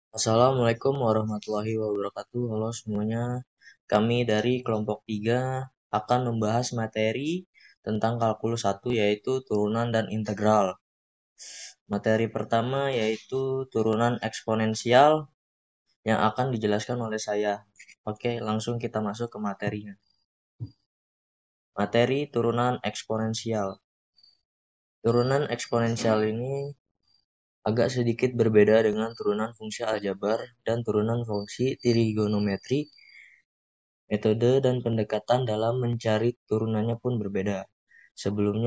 Assalamualaikum warahmatullahi wabarakatuh. Halo semuanya. Kami dari kelompok 3 akan membahas materi tentang kalkulus 1 yaitu turunan dan integral. Materi pertama yaitu turunan eksponensial yang akan dijelaskan oleh saya. Oke, langsung kita masuk ke materinya. Materi turunan eksponensial. Turunan eksponensial ini agak sedikit berbeda dengan turunan fungsi aljabar dan turunan fungsi trigonometri. Metode dan pendekatan dalam mencari turunannya pun berbeda. Sebelum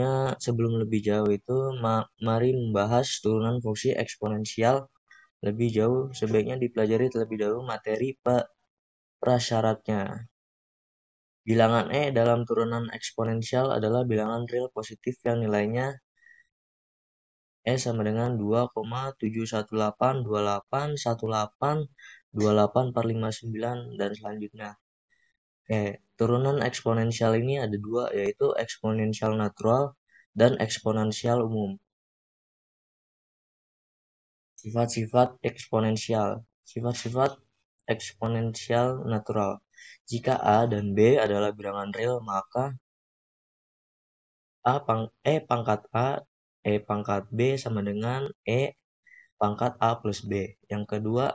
lebih jauh itu, mari membahas turunan fungsi eksponensial lebih jauh. Sebaiknya dipelajari terlebih dahulu materi prasyaratnya. Bilangan E dalam turunan eksponensial adalah bilangan real positif yang nilainya E sama dengan 2,7182818284849 dan selanjutnya. Turunan eksponensial ini ada dua, yaitu eksponensial natural dan eksponensial umum. Sifat-sifat eksponensial. Sifat-sifat eksponensial natural. Jika A dan B adalah bilangan real, maka E pangkat B sama dengan E pangkat A plus B. Yang kedua,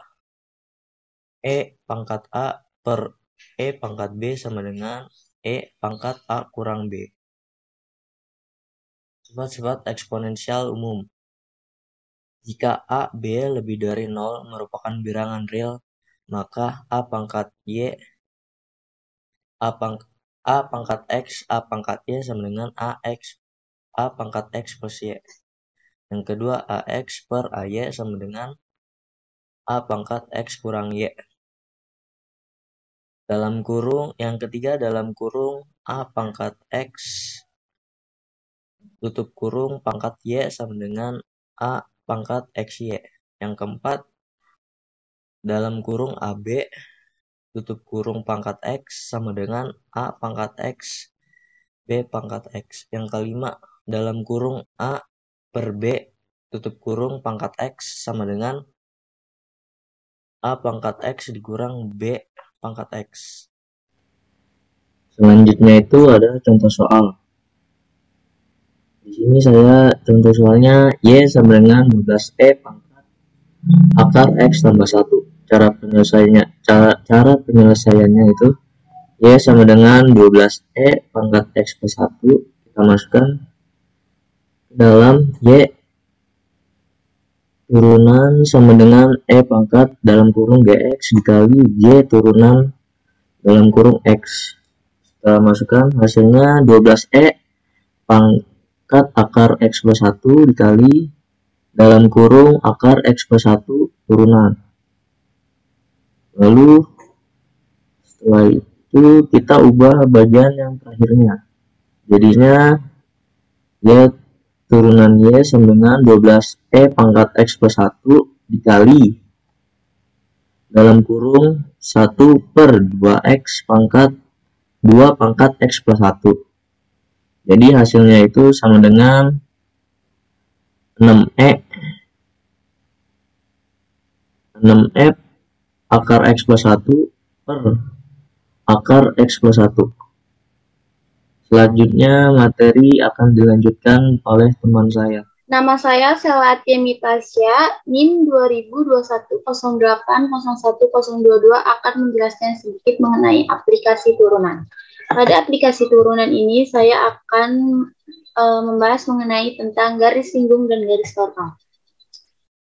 E pangkat A per E pangkat B sama dengan E pangkat A kurang B. Sifat-sifat eksponensial umum. Jika A, B lebih dari 0 merupakan bilangan real, maka A pangkat Y, A pangkat X, A pangkat Y sama dengan A pangkat X plus Y. Yang kedua, AX per AY sama dengan A pangkat X kurang Y. Yang ketiga dalam kurung A pangkat X tutup kurung pangkat Y sama dengan A pangkat XY. Yang keempat, dalam kurung AB tutup kurung pangkat X sama dengan A pangkat X B pangkat X. Yang kelima, dalam kurung A per B tutup kurung pangkat X sama dengan A pangkat X dikurang B pangkat X. Selanjutnya itu ada contoh soal. Di sini saya contoh soalnya Y sama dengan 12E pangkat akar X tambah 1. Cara penyelesaiannya itu Y sama dengan 12E pangkat X plus 1. Kita masukkan dalam Y turunan sama dengan E pangkat dalam kurung GX dikali Y turunan dalam kurung X. Kita masukkan hasilnya 12E pangkat akar X plus 1 dikali dalam kurung akar X plus 1 turunan. Lalu setelah itu kita ubah bagian yang terakhirnya. Jadinya Y turunan Y sama dengan 12E pangkat X plus 1 dikali dalam kurung 1 per 2X pangkat 2 pangkat X plus 1. Jadi hasilnya itu sama dengan 6E akar X plus 1 per akar X plus 1. Selanjutnya materi akan dilanjutkan oleh teman saya. Nama saya Selatia Mitasya, NIM 202108010022 akan menjelaskan sedikit mengenai aplikasi turunan. Pada aplikasi turunan ini saya akan membahas mengenai tentang garis singgung dan garis total.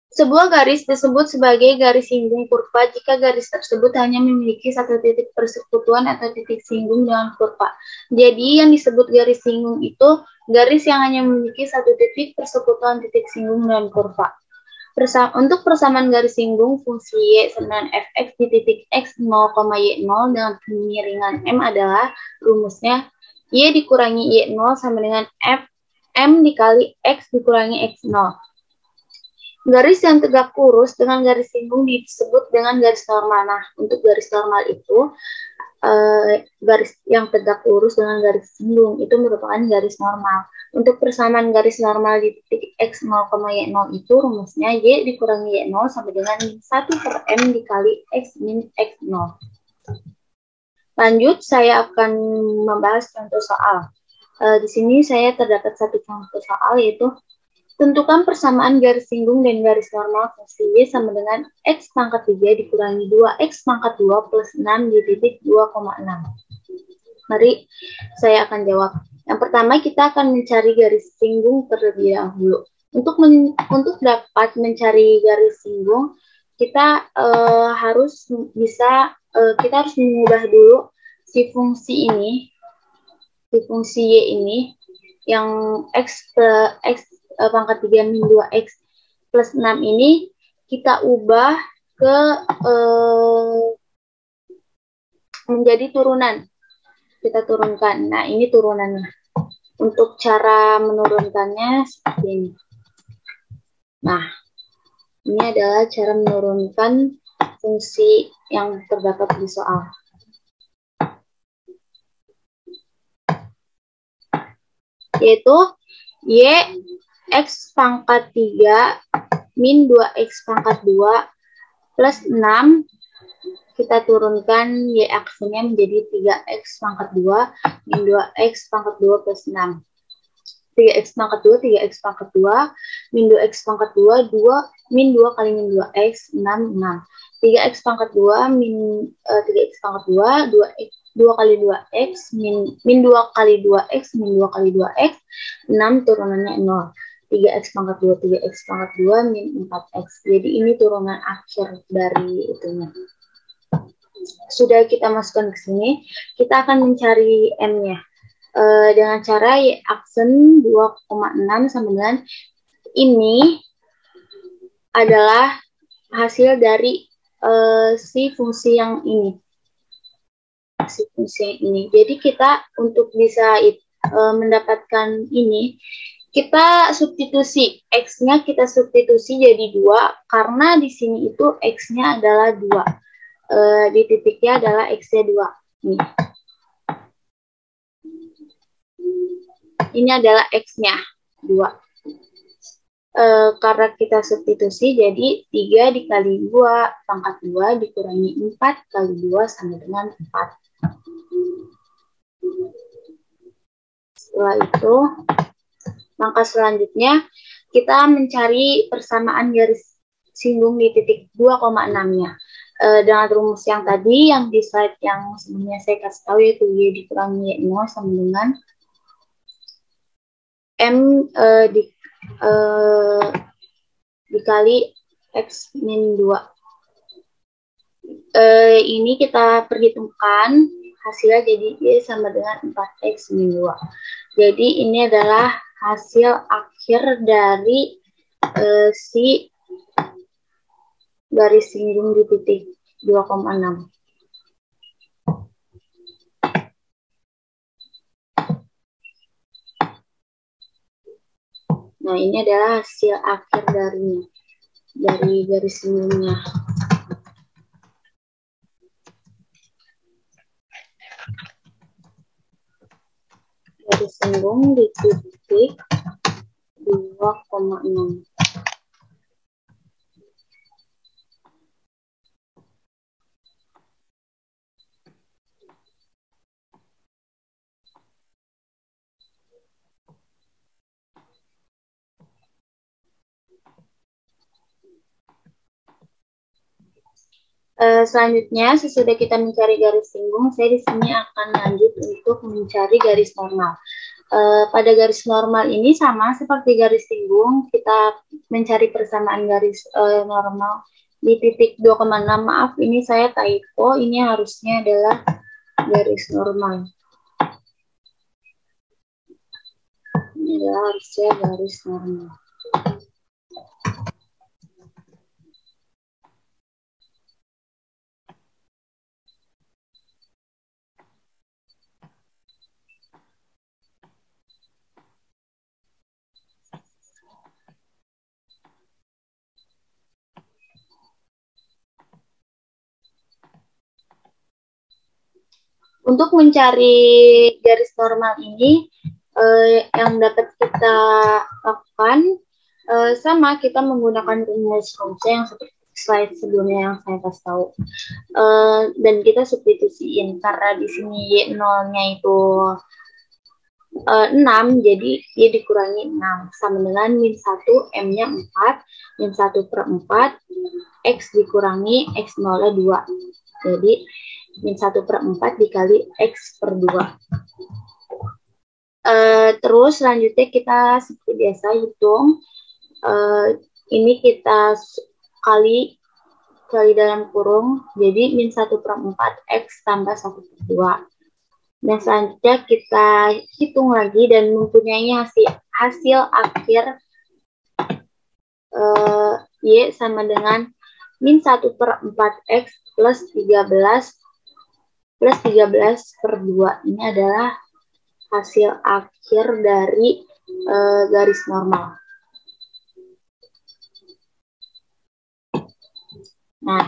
Sebuah garis disebut sebagai garis singgung kurva jika garis tersebut hanya memiliki satu titik persekutuan atau titik singgung dengan kurva. Jadi yang disebut garis singgung itu garis yang hanya memiliki satu titik persekutuan titik singgung dengan kurva. Untuk persamaan garis singgung, fungsi Y sama dengan fx di titik x 0, y0 dengan kemiringan M adalah rumusnya Y dikurangi Y0 sama dengan f M dikali X dikurangi X0. Garis yang tegak lurus dengan garis singgung disebut dengan garis normal. Nah, untuk garis normal itu garis yang tegak lurus dengan garis singgung itu merupakan garis normal. Untuk persamaan garis normal di titik x 0,y0 itu rumusnya y dikurangi y0 sampai dengan 1/m dikali x min x0. Lanjut, saya akan membahas contoh soal. Di sini saya terdapat satu contoh soal, yaitu tentukan persamaan garis singgung dan garis normal fungsi y sama dengan x pangkat 3 dikurangi 2x pangkat 2 plus 6 di titik 2,6. Mari saya akan jawab. Yang pertama kita akan mencari garis singgung terlebih dahulu. Untuk dapat mencari garis singgung, kita harus mengubah dulu si fungsi ini, si fungsi y ini yang x pangkat 3 min 2x plus 6 ini kita ubah ke menjadi turunan. Kita turunkan. Nah, ini turunannya. Untuk cara menurunkannya seperti ini. Nah, ini adalah cara menurunkan fungsi yang terdapat di soal. Yaitu y x pangkat 3 min 2x pangkat 2 plus 6 kita turunkan y aksinya menjadi 3x pangkat 2 min 2x pangkat 2 plus 6. 3x pangkat 2, 3x pangkat 2 min 2x pangkat 2, 2 min 2 kali min 2x 6, 6. 3x pangkat 2 min 3x pangkat 2, 2 kali 2x min 2 kali 2x min 2 kali 2x 6 turunannya 0. 3x pangkat 2, 3x pangkat 2 min 4x. Jadi ini turunan akhir dari itunya. Sudah kita masukkan ke sini, kita akan mencari M-nya. Dengan cara Y aksen 2,6 sama dengan ini adalah hasil dari si fungsi yang ini. Si fungsi yang ini. Jadi kita untuk bisa mendapatkan ini, kita substitusi X-nya kita substitusi jadi 2 karena di sini itu X-nya adalah 2. Di titiknya adalah X-nya 2. Nih. Ini adalah X-nya 2. Karena kita substitusi jadi 3 dikali 2 pangkat 2 dikurangi 4 kali 2 sama dengan 4. Setelah itu, langkah selanjutnya kita mencari persamaan garis singgung di titik 2,6-nya. Dengan rumus yang tadi, yang di slide yang sebelumnya saya kasih tahu, yaitu Y dikurangi Y0 sama dengan M dikali X min 2. Ini kita perhitungkan, hasilnya jadi Y sama dengan 4X min 2. Jadi ini adalah hasil akhir dari si garis singgung di titik 2,6. Nah, ini adalah hasil akhir dari garis singgungnya. Garis singgung di titik 2,6. Selanjutnya, sesudah kita mencari garis singgung, saya di sini akan lanjut untuk mencari garis normal. Pada garis normal ini sama seperti garis singgung, kita mencari persamaan garis normal di titik 2,6. Maaf, ini saya typo, ini harusnya adalah garis normal. Ini adalah harusnya garis normal. Untuk mencari garis normal ini, yang dapat kita lakukan sama kita menggunakan rumus yang seperti slide sebelumnya yang saya kasih tahu. Dan kita substitusiin karena di sini Y0-nya itu 6, jadi Y dikurangi 6 sama dengan min 1, M-nya 4, min 1/4, X dikurangi X0-nya 2. Jadi min 1/4 dikali X/2. Terus selanjutnya kita seperti biasa hitung. Ini kita kali dalam kurung, jadi min 1/4 X tambah 1/2. Dan selanjutnya kita hitung lagi dan mempunyai hasil akhir Y sama dengan min 1/4 X plus 13/2. Ini adalah hasil akhir dari garis normal. Nah,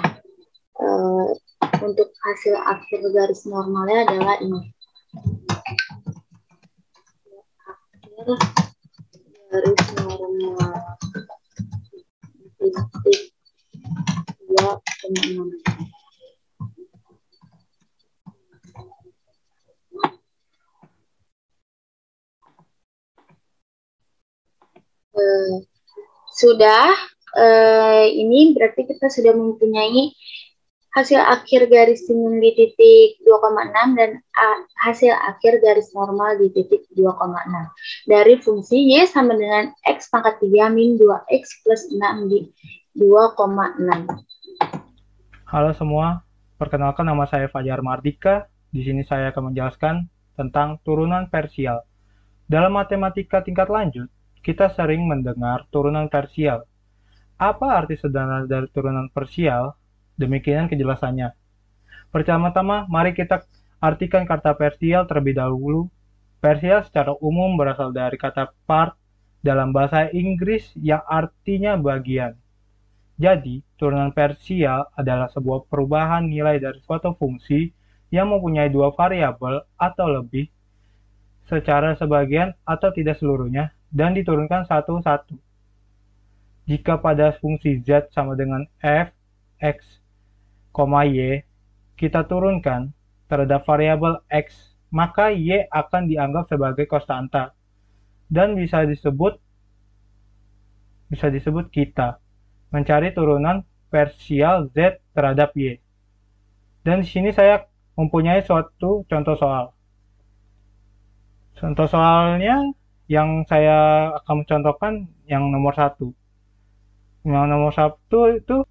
untuk hasil akhir garis normalnya adalah ini. Akhir garis normal titik 2,6. Sudah, ini berarti kita sudah mempunyai hasil akhir garis singgung di titik 2,6 dan hasil akhir garis normal di titik 2,6 dari fungsi Y sama dengan X pangkat 3 min 2X plus 6 di 2,6. Halo semua, perkenalkan nama saya Fajar Mardika. Di sini saya akan menjelaskan tentang turunan parsial. Dalam matematika tingkat lanjut, kita sering mendengar turunan parsial. Apa arti sederhana dari turunan parsial? Demikian kejelasannya. Pertama-tama, mari kita artikan kata parsial terlebih dahulu. Parsial secara umum berasal dari kata part dalam bahasa Inggris yang artinya bagian. Jadi, turunan parsial adalah sebuah perubahan nilai dari suatu fungsi yang mempunyai dua variabel atau lebih secara sebagian atau tidak seluruhnya dan diturunkan satu-satu. Jika pada fungsi z sama dengan f, x, y, kita turunkan terhadap variabel x, maka y akan dianggap sebagai konstanta dan bisa disebut kita mencari turunan parsial z terhadap y. Dan di sini saya mempunyai suatu contoh soal. Contoh soalnya yang saya akan mencontohkan yang nomor 1. Yang nomor 1 itu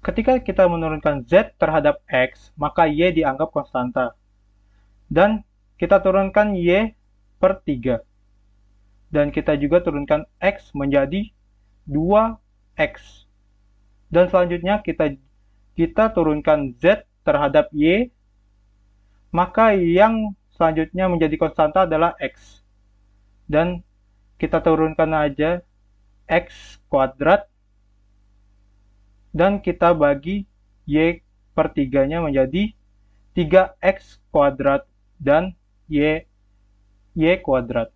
ketika kita menurunkan z terhadap x, maka y dianggap konstanta. Dan kita turunkan y per 3. Dan kita juga turunkan x menjadi 2x. Dan selanjutnya kita turunkan z terhadap y, maka yang selanjutnya menjadi konstanta adalah x. Dan kita turunkan aja x kuadrat dan kita bagi y per 3-nya menjadi 3x kuadrat dan y kuadrat.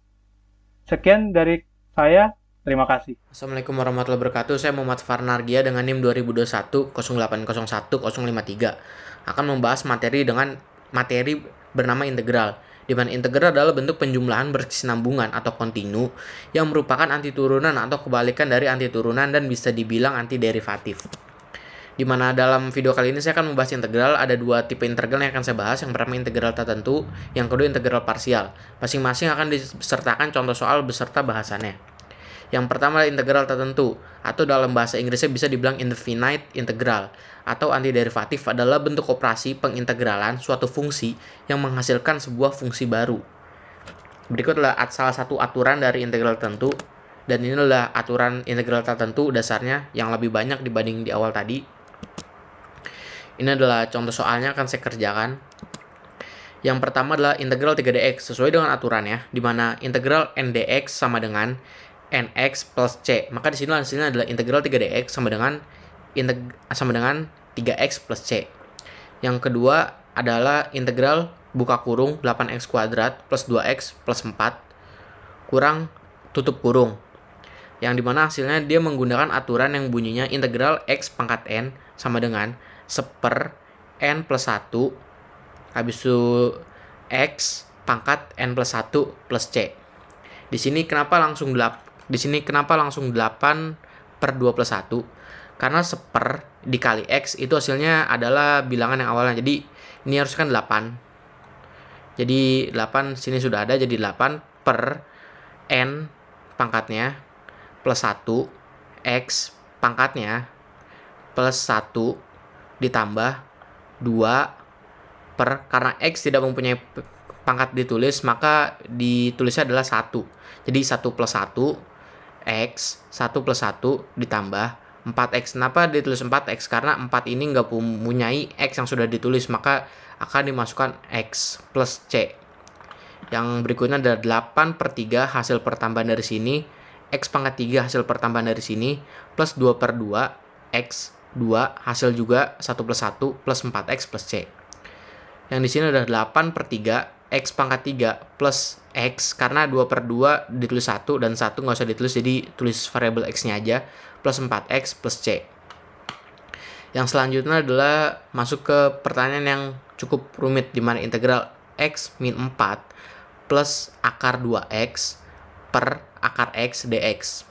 Sekian dari saya, terima kasih. Assalamualaikum warahmatullahi wabarakatuh. Saya Muhammad Farnargia dengan NIM 2021 0801 053 akan membahas materi bernama integral, di mana integral adalah bentuk penjumlahan berkesinambungan atau kontinu yang merupakan antiturunan atau kebalikan dari antiturunan dan bisa dibilang antiderivatif. Di mana dalam video kali ini saya akan membahas integral. Ada dua tipe integral yang akan saya bahas. Yang pertama integral tertentu, yang kedua integral parsial. Masing-masing akan disertakan contoh soal beserta bahasannya. Yang pertama integral tertentu, atau dalam bahasa Inggrisnya bisa dibilang indefinite integral, atau antiderivatif adalah bentuk operasi pengintegralan suatu fungsi yang menghasilkan sebuah fungsi baru. Berikut adalah salah satu aturan dari integral tertentu, dan ini adalah aturan integral tertentu dasarnya yang lebih banyak dibanding di awal tadi. Ini adalah contoh soalnya akan saya kerjakan. Yang pertama adalah integral 3dx sesuai dengan aturannya, di mana integral n dx sama dengan nx plus c. Maka di sini hasilnya adalah integral 3dx sama dengan 3x plus c. Yang kedua adalah integral buka kurung 8x kuadrat plus 2x plus 4 kurang tutup kurung. Yang dimana hasilnya dia menggunakan aturan yang bunyinya integral x pangkat n sama dengan 1/n plus 1 habis itu x pangkat n plus 1 plus c. Di sini kenapa langsung 8/2 plus 1? Karena 1 dikali x itu hasilnya adalah bilangan yang awalnya. Jadi ini harus kan 8. Jadi 8 sini sudah ada, jadi 8/n pangkatnya plus 1 x pangkatnya plus 1 ditambah 2 karena x tidak mempunyai pangkat ditulis, maka ditulisnya adalah 1. Jadi 1 plus 1 x 1 plus 1 ditambah 4x. Kenapa ditulis 4x? Karena 4 ini nggak mempunyai x yang sudah ditulis, maka akan dimasukkan x plus c. Yang berikutnya adalah 8/3 hasil pertambahan dari sini, x pangkat 3 hasil pertambahan dari sini, plus 2/2 x 2 hasil juga 1 plus 1 plus 4x plus c. Yang di sini adalah 8/3 x pangkat 3 plus x, karena 2/2 ditulis 1 dan 1 nggak usah ditulis, jadi tulis variabel x-nya aja, plus 4x plus c. Yang selanjutnya adalah masuk ke pertanyaan yang cukup rumit, di mana integral x min 4 plus akar 2x per akar x dx.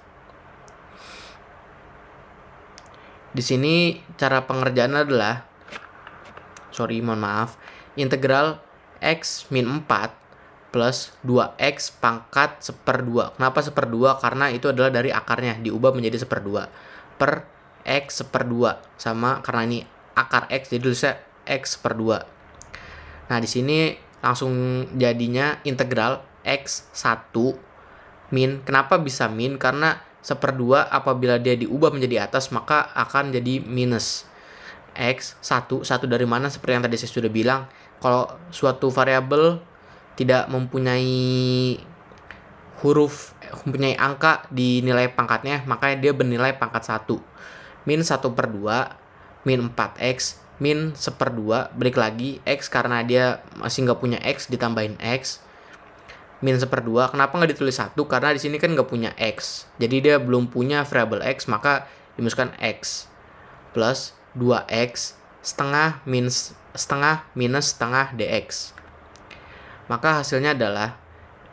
Di sini cara pengerjaan adalah integral x min 4 plus 2x pangkat 1/2. Kenapa 1/2? Karena itu adalah dari akarnya, diubah menjadi 1/2 per x 1/2, sama karena ini akar x jadi tulisnya x 1/2. Nah, di sini langsung jadinya integral x 1 min. Kenapa bisa min? Karena 1/2 apabila dia diubah menjadi atas maka akan jadi minus. X 1 dari mana? Seperti yang tadi saya sudah bilang, kalau suatu variabel tidak mempunyai mempunyai angka di nilai pangkatnya, maka dia bernilai pangkat 1. Min 1/2 min 4x min 1/2, balik lagi x karena dia masih nggak punya x ditambahin x min 1/2. Kenapa nggak ditulis 1? Karena di sini kan nggak punya x, jadi dia belum punya variabel x, maka dimasukkan x plus 2x setengah minus setengah dx. Maka hasilnya adalah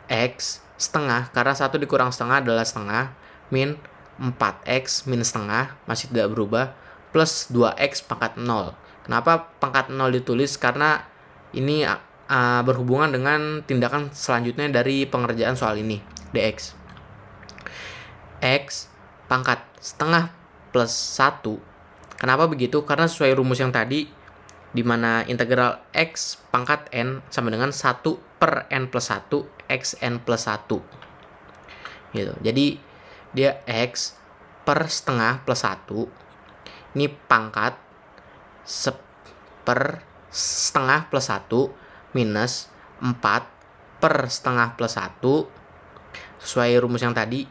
x setengah, karena 1 dikurang setengah adalah setengah, min 4x min setengah masih tidak berubah, plus 2x pangkat 0. Kenapa pangkat 0 ditulis? Karena ini berhubungan dengan tindakan selanjutnya dari pengerjaan soal ini, dx. X pangkat setengah plus 1. Kenapa begitu? Karena sesuai rumus yang tadi, di mana integral x pangkat n sama dengan 1/n plus 1 xn plus 1. Gitu. Jadi dia x per setengah plus 1. Ini pangkat per setengah plus 1 minus 4 per setengah plus 1. Sesuai rumus yang tadi,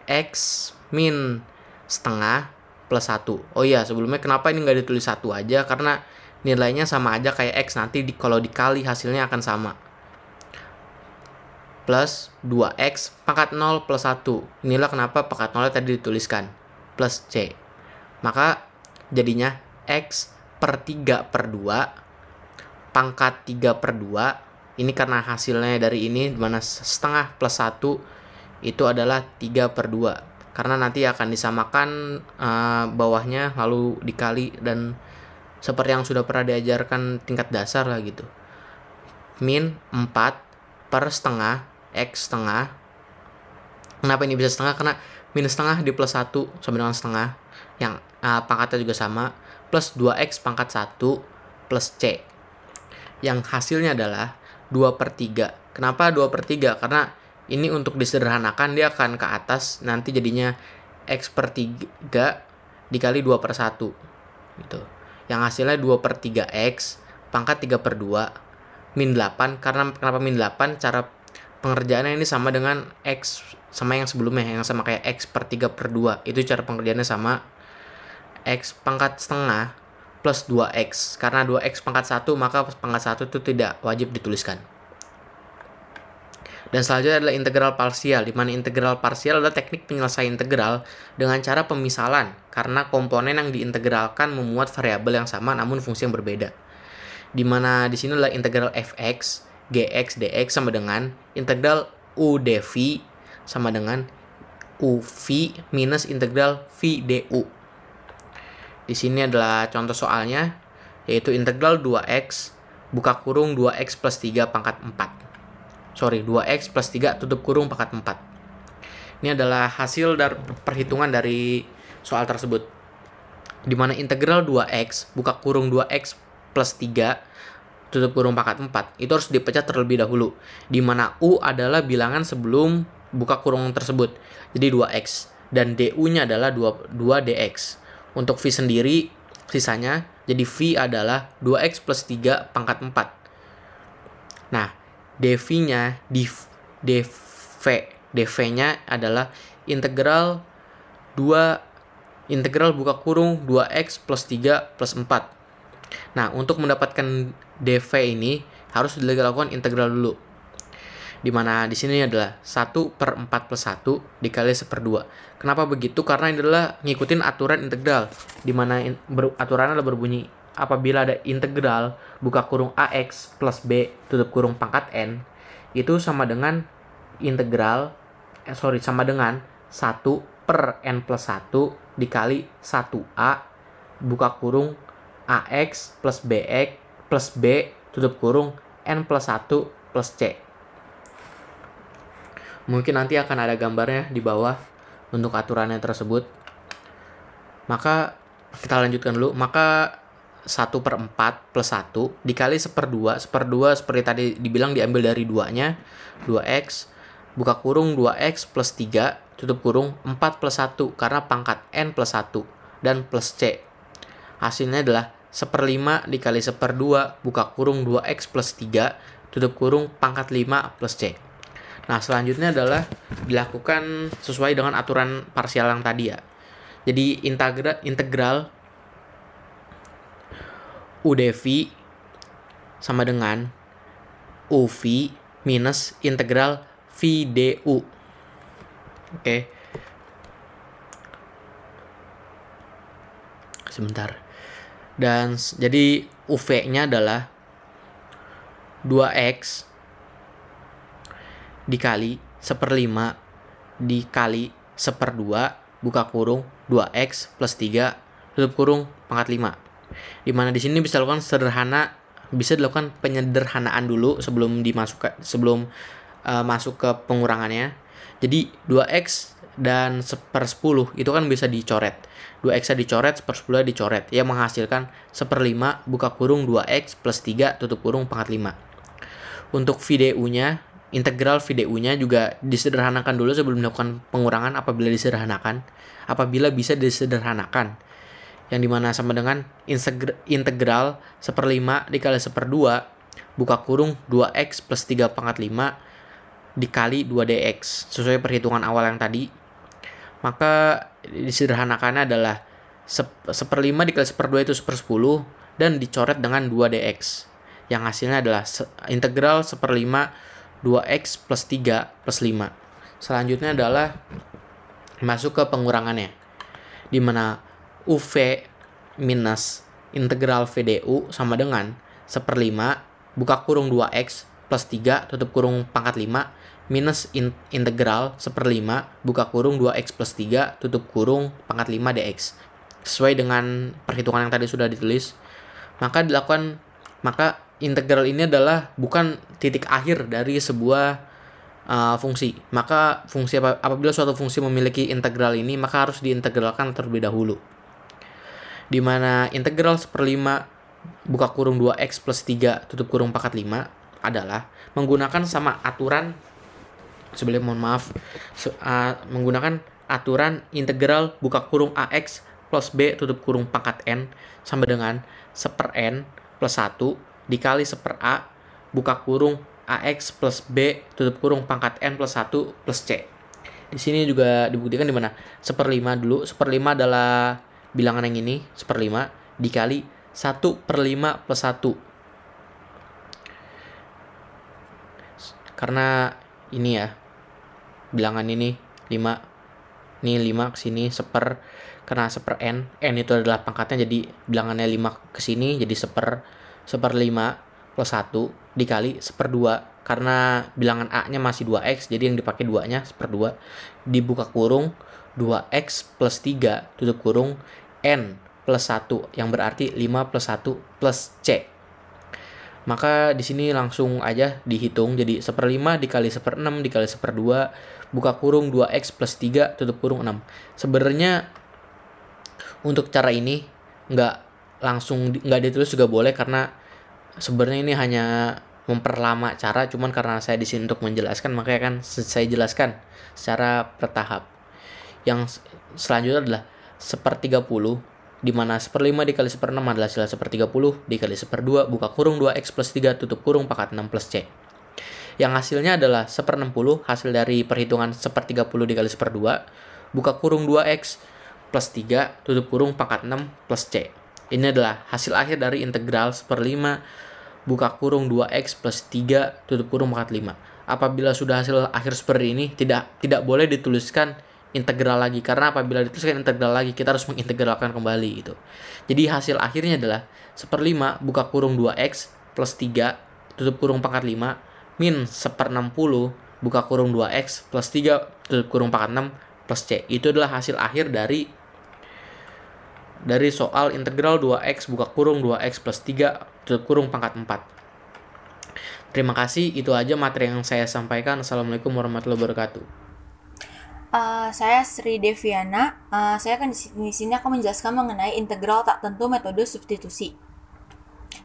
x min setengah plus 1. Oh iya, sebelumnya kenapa ini nggak ditulis 1 aja? Karena nilainya sama aja kayak x, nanti kalau dikali hasilnya akan sama. Plus 2x pangkat 0 plus 1. Inilah kenapa pangkat 0 tadi dituliskan. Plus c. Maka jadinya x per 3/2 pangkat 3/2. Ini karena hasilnya dari ini, dimana setengah plus 1 itu adalah 3/2. Karena nanti akan disamakan bawahnya lalu dikali, dan seperti yang sudah pernah diajarkan tingkat dasar lah gitu. Min 4 per setengah x setengah. Kenapa ini bisa setengah? Karena min setengah di plus 1 sama dengan setengah, yang pangkatnya juga sama, plus 2x pangkat 1 plus c. Yang hasilnya adalah 2/3. Kenapa 2/3? Karena ini untuk disederhanakan dia akan ke atas, nanti jadinya x per 3 dikali 2/1 gitu. Yang hasilnya 2/3x pangkat 3/2 min 8. Karena kenapa min 8? Cara pengerjaannya ini sama dengan x sama yang sebelumnya, yang sama kayak x per 3/2. Itu cara pengerjaannya sama. X pangkat setengah plus 2x. Karena 2x pangkat 1, maka pangkat 1 itu tidak wajib dituliskan. Dan selanjutnya adalah integral parsial, di mana integral parsial adalah teknik penyelesaian integral dengan cara pemisalan, karena komponen yang diintegralkan memuat variabel yang sama namun fungsi yang berbeda. Di mana di sini adalah integral fx, gx, dx sama dengan integral u dv sama dengan uv minus integral v du. Di sini adalah contoh soalnya, yaitu integral 2x buka kurung 2x plus 3 pangkat 4. 2x plus 3 tutup kurung pangkat 4. Ini adalah hasil dari perhitungan dari soal tersebut. Di mana integral 2x buka kurung 2x plus 3 tutup kurung pangkat 4 itu harus dipecah terlebih dahulu. Di mana u adalah bilangan sebelum buka kurung tersebut. Jadi 2x dan du-nya adalah 2dx. Untuk v sendiri sisanya jadi v adalah 2x plus 3 pangkat 4. Nah, dv-nya dv-nya adalah integral buka kurung 2x plus 3 plus 4. Nah, untuk mendapatkan dv ini harus dilakukan integral dulu. Dimana di sini adalah 1/4 plus 1 dikali 1/2. Kenapa begitu? Karena ini adalah ngikutin aturan integral. Dimana aturannya adalah berbunyi, apabila ada integral buka kurung ax plus b tutup kurung pangkat n, itu sama dengan sama dengan 1/n plus 1 dikali 1a buka kurung ax plus bx plus b tutup kurung n plus 1 plus c. Mungkin nanti akan ada gambarnya di bawah untuk aturannya tersebut. Maka kita lanjutkan dulu. Maka 1/4 plus 1 dikali 1/2 seperti tadi dibilang diambil dari 2-nya, 2x buka kurung 2x plus 3 tutup kurung 4 plus 1 karena pangkat n plus 1 dan plus c. Hasilnya adalah 1/5 dikali 1/2 buka kurung 2x plus 3 tutup kurung pangkat 5 plus c. Nah, selanjutnya adalah dilakukan sesuai dengan aturan parsial yang tadi ya. Jadi integral u dv sama dengan uv minus integral v du. Oke. Sebentar. Dan jadi uv-nya adalah 2x dikali 1/5 dikali 1/2 buka kurung 2x plus 3 tutup kurung pangkat 5. Dimana di sini bisa dilakukan penyederhanaan dulu sebelum masuk ke pengurangannya. Jadi 2x dan 1/10 itu kan bisa dicoret. 2x dicoret, 1/10 dicoret, yang menghasilkan 1/5 buka kurung 2x plus 3 tutup kurung pangkat 5. Untuk VDU-nya, integral VDU-nya juga disederhanakan dulu sebelum melakukan pengurangan apabila bisa disederhanakan. Yang dimana sama dengan integral 1/5 dikali 1/2 buka kurung 2x plus 3 pangkat 5 dikali 2dx sesuai perhitungan awal yang tadi. Maka disederhanakannya adalah 1/5 dikali 1/2 itu 1/10 dan dicoret dengan 2dx yang hasilnya adalah integral 1/5 2x plus 3 plus 5. Selanjutnya adalah masuk ke pengurangannya, dimana UV minus integral VDU sama dengan 1/5 buka kurung 2x plus 3 tutup kurung pangkat 5 minus integral 1/5 buka kurung 2x plus 3 tutup kurung pangkat 5 dx. Sesuai dengan perhitungan yang tadi sudah ditulis, maka integral ini adalah bukan titik akhir dari sebuah fungsi. Maka apabila suatu fungsi memiliki integral ini, maka harus diintegralkan terlebih dahulu. Di mana integral 1/5 buka kurung 2x plus 3 tutup kurung pangkat 5 adalah menggunakan menggunakan aturan integral buka kurung ax plus b tutup kurung pangkat n sama dengan 1/n plus 1 dikali 1/a buka kurung ax plus b tutup kurung pangkat n plus 1 plus c. Di sini juga dibuktikan di mana 1/5 dulu. 1/5 adalah bilangan yang ini, 1/5 dikali 1/5 plus 1. Karena ini ya, bilangan ini 5, ini 5 ke sini seper, karena seper n itu adalah pangkatnya, jadi bilangannya 5 ke sini jadi seper 5 plus 1 dikali seper 2, karena bilangan a-nya masih 2x, jadi yang dipakai 2-nya seper 2, dibuka kurung 2x plus 3 tutup kurung n plus 1, yang berarti 5 plus 1 plus c. Maka di sini langsung aja dihitung, jadi 1/5 dikali 1/6 dikali 1/2 buka kurung 2x plus 3 tutup kurung 6. Sebenarnya untuk cara ini nggak ditulis juga boleh, karena sebenarnya ini hanya memperlama cara, cuman karena saya di sini untuk menjelaskan makanya kan saya jelaskan secara bertahap. Yang selanjutnya adalah 1/30, di mana 1/5 dikali 1/6 adalah hasil 1/30 dikali 1/2 buka kurung 2x plus 3 tutup kurung pangkat 6 plus c. Yang hasilnya adalah 1/60, hasil dari perhitungan 1/30 dikali 1/2 buka kurung 2x plus 3 tutup kurung pangkat 6 plus c. Ini adalah hasil akhir dari integral 1/5 buka kurung 2x plus 3 tutup kurung pangkat 5. Apabila sudah hasil akhir seperti ini, tidak boleh dituliskan integral lagi, karena apabila dituliskan integral lagi kita harus mengintegralkan kembali gitu. Jadi hasil akhirnya adalah 1/5 buka kurung 2x plus 3 tutup kurung pangkat 5 min 1/60 buka kurung 2x plus 3 tutup kurung pangkat 6 plus c. Itu adalah hasil akhir dari soal integral 2x buka kurung 2x plus 3 tutup kurung pangkat 4. Terima kasih, itu aja materi yang saya sampaikan. Assalamualaikum warahmatullahi wabarakatuh. Saya Sri Deviana. Saya akan di sini akan menjelaskan mengenai integral tak tentu metode substitusi.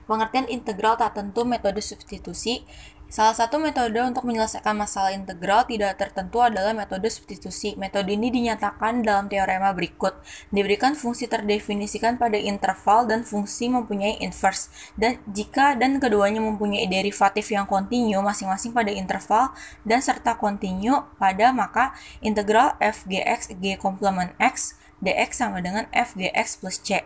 Pengertian integral tak tentu metode substitusi. Salah satu metode untuk menyelesaikan masalah integral tidak tertentu adalah metode substitusi. Metode ini dinyatakan dalam teorema berikut. Diberikan fungsi terdefinisikan pada interval dan fungsi mempunyai inverse. Dan jika keduanya mempunyai derivatif yang kontinu masing-masing pada interval dan serta kontinu pada, maka integral f gx g komplement x dx sama dengan f gx plus c.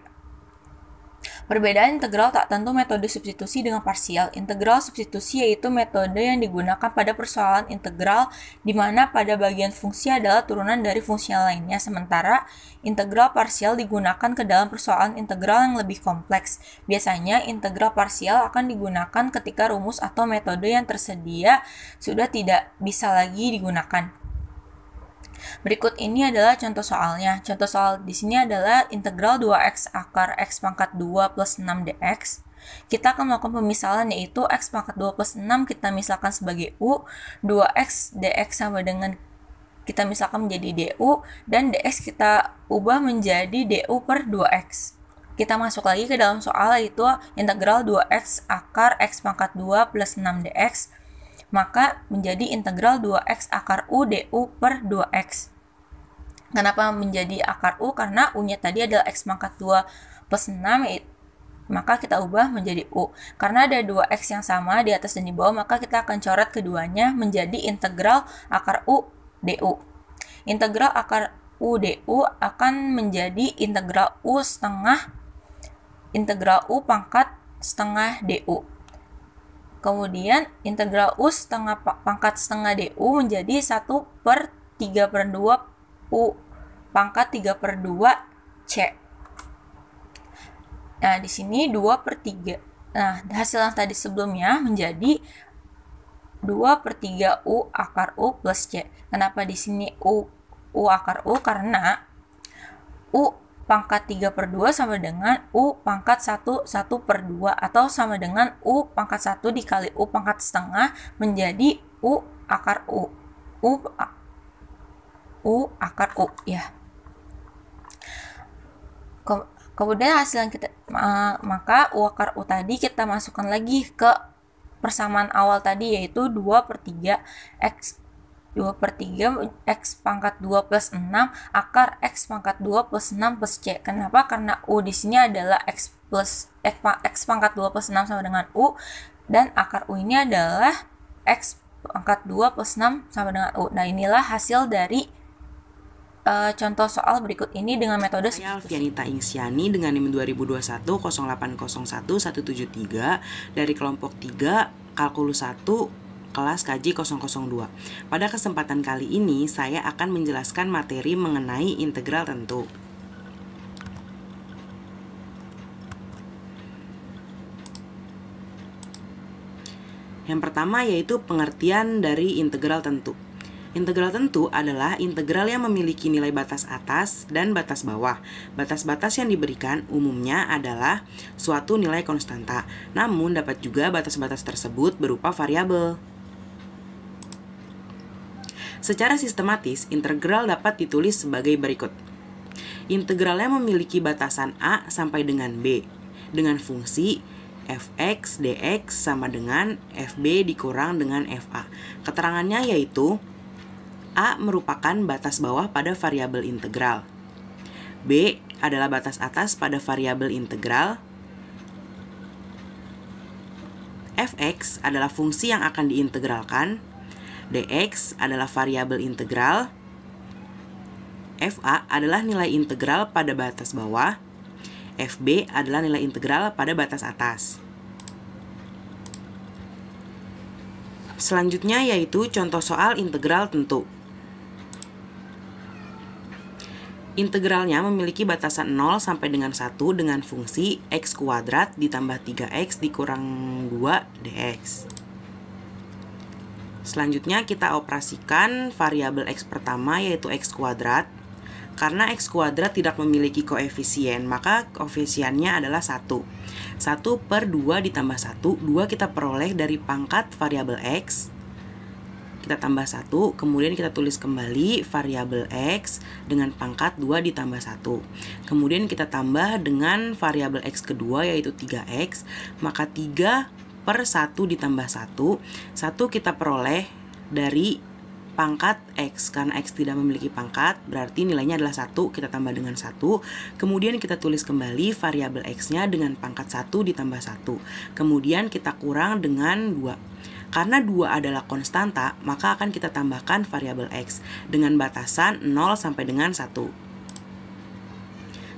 Perbedaan integral tak tentu metode substitusi dengan parsial. Integral substitusi yaitu metode yang digunakan pada persoalan integral di mana pada bagian fungsi adalah turunan dari fungsi lainnya, sementara integral parsial digunakan ke dalam persoalan integral yang lebih kompleks. Biasanya integral parsial akan digunakan ketika rumus atau metode yang tersedia sudah tidak bisa lagi digunakan. Berikut ini adalah contoh soalnya. Contoh soal di sini adalah integral 2x akar x pangkat 2 plus 6 dx. Kita akan melakukan pemisalan, yaitu x pangkat 2 plus 6 kita misalkan sebagai u, 2x dx sama dengan kita misalkan menjadi du, dan dx kita ubah menjadi du per 2x. Kita masuk lagi ke dalam soal, yaitu integral 2x akar x pangkat 2 plus 6 dx. Maka menjadi integral 2x akar u du per 2x. Kenapa menjadi akar u? Karena u-nya tadi adalah x pangkat 2 plus 6, maka kita ubah menjadi u. Karena ada 2x yang sama di atas dan di bawah, maka kita akan coret keduanya menjadi integral akar u du. Integral akar u du akan menjadi integral u setengah integral u pangkat setengah du. Kemudian integral u setengah pangkat setengah du menjadi 1 per 3 per 2 u pangkat 3 per 2 c. Nah, di sini 2 per 3. Nah, hasil yang tadi sebelumnya menjadi 2 per 3 u akar u plus c. Kenapa di sini u akar u? Karena u pangkat 3 per 2 sama dengan U pangkat 1 per 2, atau sama dengan U pangkat 1 dikali U pangkat setengah menjadi U akar U. U akar U, ya. Kemudian hasil yang kita, maka U akar U tadi kita masukkan lagi ke persamaan awal tadi, yaitu 2 per 3 x pangkat 2 plus 6 akar x pangkat 2 plus 6 plus c. Kenapa? Karena u di sini adalah x pangkat 2 plus 6 sama dengan u, dan akar u ini adalah x pangkat 2 plus 6 sama dengan u. Nah, inilah hasil dari contoh soal berikut ini dengan metode Saya substitusi. Alfianita Ingsiani dengan NIM 2021 0801 173 dari kelompok 3 kalkulus 1 kelas KJ 002. Pada kesempatan kali ini saya akan menjelaskan materi mengenai integral tentu. Yang pertama yaitu pengertian dari integral tentu. Integral tentu adalah integral yang memiliki nilai batas atas dan batas bawah. Batas-batas yang diberikan umumnya adalah suatu nilai konstanta, namun dapat juga batas-batas tersebut berupa variabel. Secara sistematis, integral dapat ditulis sebagai berikut. Integralnya memiliki batasan A sampai dengan B, dengan fungsi fx dx sama dengan fb dikurang dengan fa. Keterangannya yaitu A merupakan batas bawah pada variabel integral. B adalah batas atas pada variabel integral. Fx adalah fungsi yang akan diintegralkan. Dx adalah variabel integral. Fa adalah nilai integral pada batas bawah. Fb adalah nilai integral pada batas atas. Selanjutnya yaitu contoh soal integral tentu. Integralnya memiliki batasan 0 sampai dengan 1 dengan fungsi x kuadrat ditambah 3x dikurang 2 dx. Selanjutnya kita operasikan variabel x pertama yaitu x kuadrat. Karena x kuadrat tidak memiliki koefisien, maka koefisiennya adalah 1. 1 per 2 ditambah 1, 2 kita peroleh dari pangkat variabel x. Kita tambah 1, kemudian kita tulis kembali variabel x dengan pangkat 2 ditambah 1. Kemudian kita tambah dengan variabel x kedua yaitu 3x, maka 3 per 1 ditambah 1, 1 kita peroleh dari pangkat x. Karena x tidak memiliki pangkat, berarti nilainya adalah 1, kita tambah dengan 1. Kemudian kita tulis kembali variabel x-nya dengan pangkat 1 ditambah 1. Kemudian kita kurang dengan 2. Karena 2 adalah konstanta, maka akan kita tambahkan variabel x dengan batasan 0 sampai dengan 1.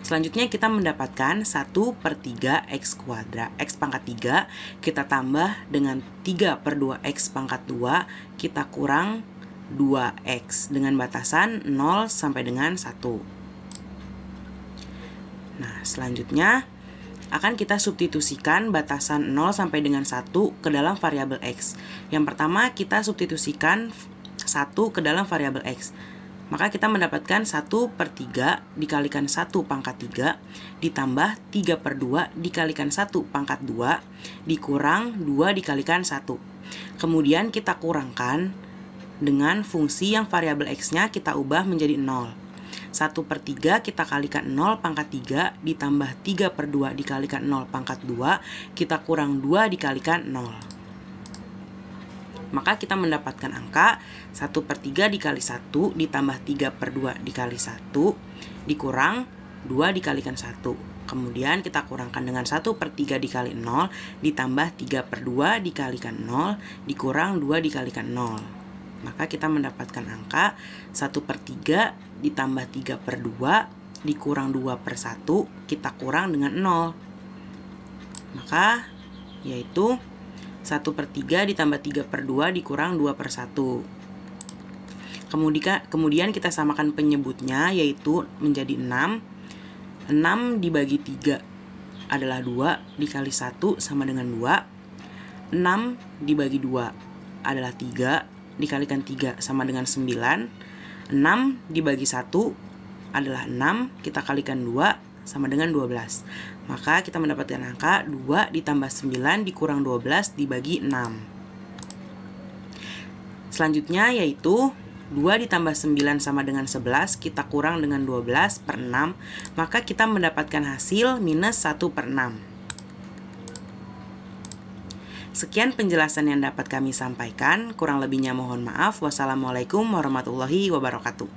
Selanjutnya kita mendapatkan 1 per 3 x kuadrat, x pangkat 3, kita tambah dengan 3 per 2 x pangkat 2, kita kurang 2x dengan batasan 0 sampai dengan 1. Nah, selanjutnya akan kita substitusikan batasan 0 sampai dengan 1 ke dalam variabel x. Yang pertama kita substitusikan 1 ke dalam variabel x. Maka kita mendapatkan 1 per 3 dikalikan 1 pangkat 3 ditambah 3 per 2 dikalikan 1 pangkat 2 dikurang 2 dikalikan 1. Kemudian kita kurangkan dengan fungsi yang variabel x-nya kita ubah menjadi 0. 1 per 3 kita kalikan 0 pangkat 3 ditambah 3 per 2 dikalikan 0 pangkat 2, kita kurang 2 dikalikan 0. Maka kita mendapatkan angka 1 per 3 dikali 1 ditambah 3 per 2 dikali 1 dikurang 2 dikalikan 1. Kemudian kita kurangkan dengan 1 per 3 dikali 0 ditambah 3 per 2 dikalikan 0 dikurang 2 dikalikan 0. Maka kita mendapatkan angka 1 per 3 ditambah 3 per 2 dikurang 2 per 1, kita kurang dengan 0. Maka yaitu 1 per 3 ditambah 3 per 2 dikurang 2 per 1. Kemudian kita samakan penyebutnya yaitu menjadi 6. 6 dibagi 3 adalah 2 dikali 1 sama dengan 2. 6 dibagi 2 adalah 3 dikalikan 3 sama dengan 9. 6 dibagi 1 adalah 6, kita kalikan 2 sama dengan 12. Maka kita mendapatkan angka 2 ditambah 9 dikurang 12 dibagi 6. Selanjutnya yaitu 2 ditambah 9 sama dengan 11, kita kurang dengan 12 per 6, maka kita mendapatkan hasil minus 1 per 6. Sekian penjelasan yang dapat kami sampaikan, kurang lebihnya mohon maaf. Wassalamualaikum warahmatullahi wabarakatuh.